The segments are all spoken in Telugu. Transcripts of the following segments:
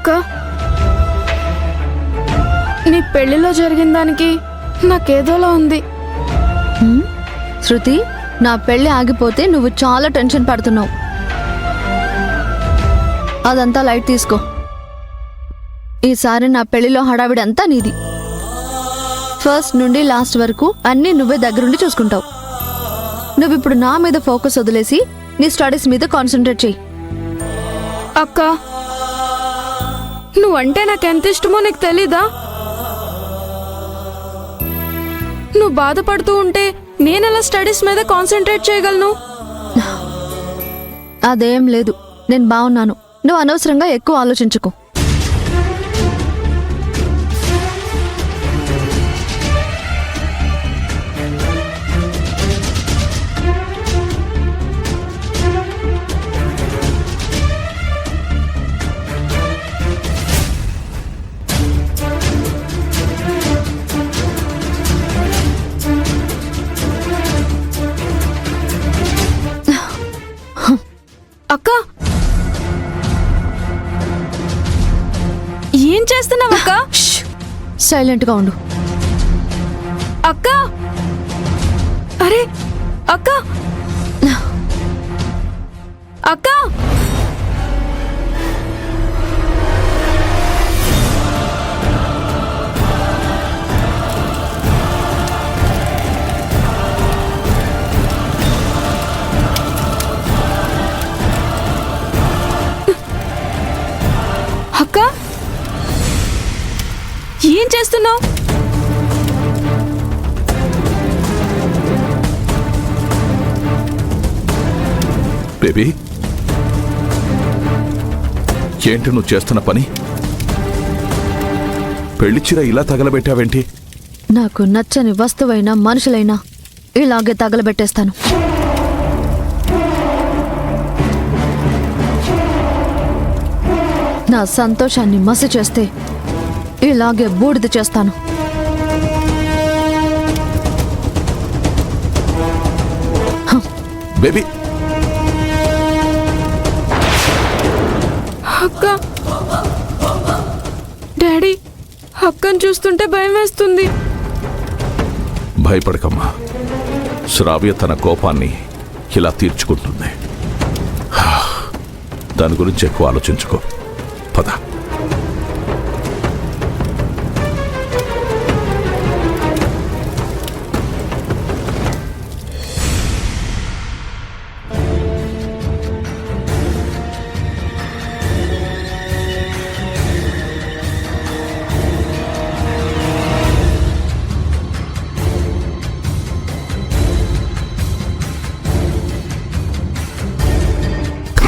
అక్క, నీ పెళ్లిలో జరిగిన దానికి నాకేదోలా ఉంది. శృతి, నా పెళ్లి ఆగిపోతే నువ్వు చాలా టెన్షన్ పడుతున్నావు. అదంతా లైట్ తీసుకో. ఈసారి నా పెళ్లిలో హడావిడంతా నీది. ఫస్ట్ నుండి లాస్ట్ వరకు అన్నీ నువ్వే దగ్గరుండి చూసుకుంటావు. నువ్విప్పుడు నా మీద ఫోకస్ వదిలేసి నీ స్టడీస్ మీద కాన్సన్ట్రేట్ చెయ్యి. అక్క, నువ్వంటే నాకెంత ఇష్టమో నీకు తెలీదా? నువ్వు బాధపడుతూ ఉంటే నేనెలా స్టడీస్ మీద కాన్సన్ట్రేట్ చేయగలను? అదేం లేదు, నేను బాగున్నాను. నువ్వు అనవసరంగా ఎక్కువ ఆలోచించుకో. అక్క, ఏం చేస్తున్నావు అక్క? సైలెంట్గా ఉండు. అక్క, అరే అక్క, అక్క, అక్క, ఏం చేస్తున్నావు? బేబీ, ఏంటి నువ్వు చేస్తున్న పని? పెళ్లిచీర ఇలా తగలబెట్టావేంటి? నాకు నచ్చని వస్తువైనా మనుషులైనా ఇలాగే తగలబెట్టేస్తాను. నా సంతోషాన్ని మసి చేస్తే ఇలాగే బూడిద చేస్తాను. బేబీ, అక్క, డాడీ, అక్కను చూస్తుంటే భయం వేస్తుంది. భయపడకమ్మా. శ్రావ్య తన కోపాన్ని ఇలా తీర్చుకుంటుంది. దాని గురించి ఎక్కువ ఆలోచించుకో. పద.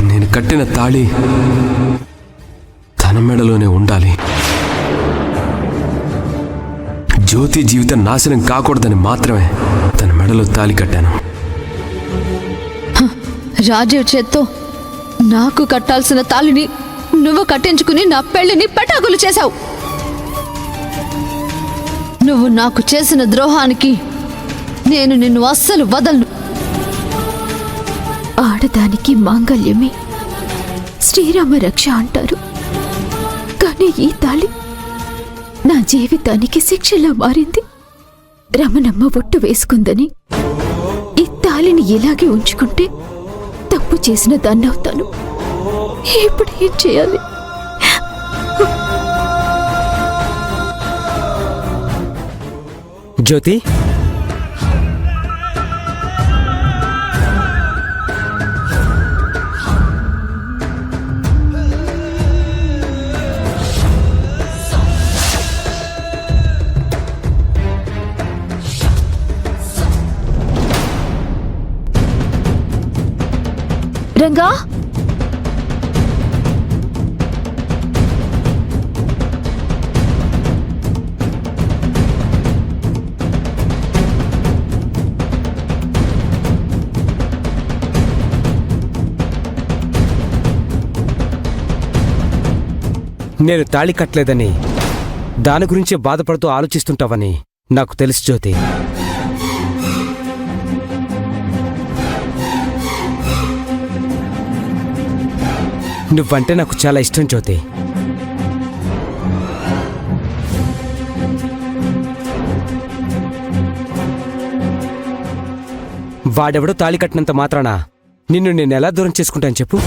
నేను కట్టిన తాళి తన మెడలోనే ఉండాలి. జ్యోతి జీవితం నాశనం కాకూడదని మాత్రమే తన మెడలో తాళి కట్టాను. రాజీవ్ చేత్తో నాకు కట్టాల్సిన తాళిని నువ్వు కట్టించుకుని నా పెళ్లిని పటాకులు చేశావు. నువ్వు నాకు చేసిన ద్రోహానికి నేను నిన్ను అస్సలు వదలను. ఆడదానికి మాంగల్యమే శ్రీరామ రక్ష అంటారు. కానీ ఈ తాళి నా జీవితానికి శిక్షలా మారింది. రమణమ్మ ఒట్టు వేసుకుందని ఈ తాళిని ఇలాగే ఉంచుకుంటే తప్పు చేసిన దాన్నవుతాను. ఇప్పుడు ఏం చేయాలి? జ్యోతి, రంగా, నేను తాళి కట్టలేదని దాని గురించి బాధపడుతూ ఆలోచిస్తుంటావని నాకు తెలుసు జ్యోతి. నువ్వంటే నాకు చాలా ఇష్టం జ్యోతి. వాడెవడో తాళి కట్టినంత మాత్రాన నిన్ను నేను ఎలా దూరం చేసుకుంటాను చెప్పు?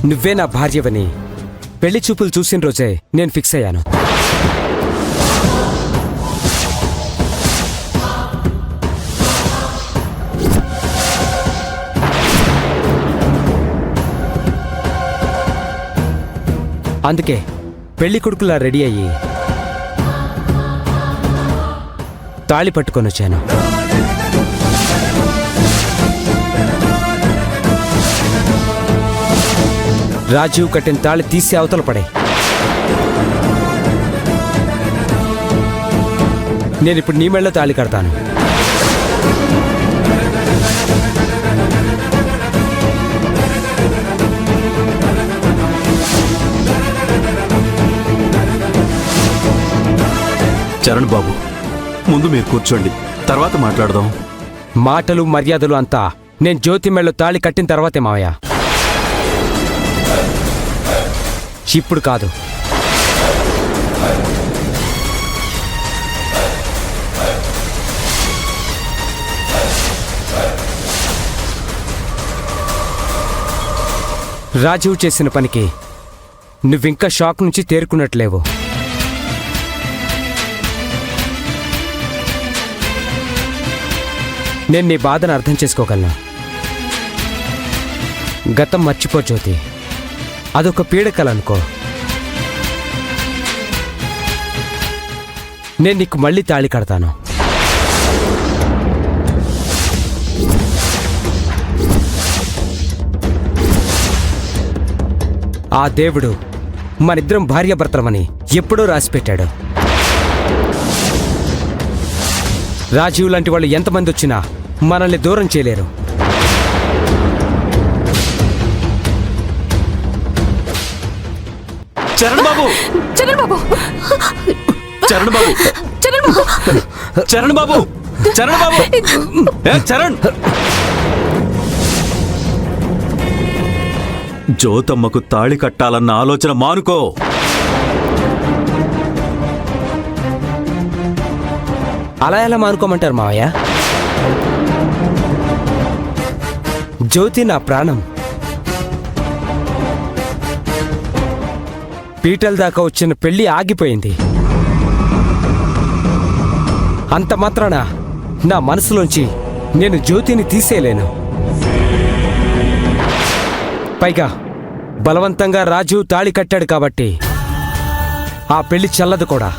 నువ్వే నా భార్యవని పెళ్లి చూపులు చూసిన రోజే నేను ఫిక్స్ అయ్యాను. అందుకే పెళ్లి కొడుకులా రెడీ అయ్యి తాళి పట్టుకొని వచ్చాను. రాజీవ్ కట్టిన తాళి తీసి అవతల పడే. నేనిప్పుడు నీ మెళ్ళో తాళి కడతాను. చరణ్ బాబు, ముందు మీరు కూర్చోండి, తర్వాత మాట్లాడదాం. మాటలు మర్యాదలు అంతా నేను జ్యోతి మెళ్ళో తాళి కట్టిన తర్వాతే మావయ్య, ఇప్పుడు కాదు. రాజీవ్ చేసిన పనికి నువ్వింకా షాక్ నుంచి తేరుకున్నట్లేవు. నేను నీ బాధను అర్థం చేసుకోగలను. గతం మర్చిపో జ్యోతి, అదొక పీడకలనుకో. నేను నీకు మళ్ళీ తాళి కడతాను. ఆ దేవుడు మనిద్దరం భార్యాభర్తలమని ఎప్పుడో రాసిపెట్టాడు. రాజీవ్ లాంటి వాళ్ళు ఎంతమంది వచ్చినా మనల్ని దూరం చేయలేరు. చరణ్ బాబు, చరణ్ బాబు, చరణ్ బాబు, చరణ్ బాబు, చరణ్ బాబు, చరణ్ బాబు, ఏ చరణ్! జ్యోతమ్మకు తాళి కట్టాలన్న ఆలోచన మానుకో. అలా ఎలా మానుకోమంటారు మావయ్య? జ్యోతి నా ప్రాణం. పీటల దాకా వచ్చిన పెళ్లి ఆగిపోయింది. అంత మాత్రాన నా మనసులోంచి నేను జ్యోతిని తీసేయలేను. పైగా బలవంతంగా రాజు తాళి కట్టాడు కాబట్టి ఆ పెళ్లి చల్లదు కూడా.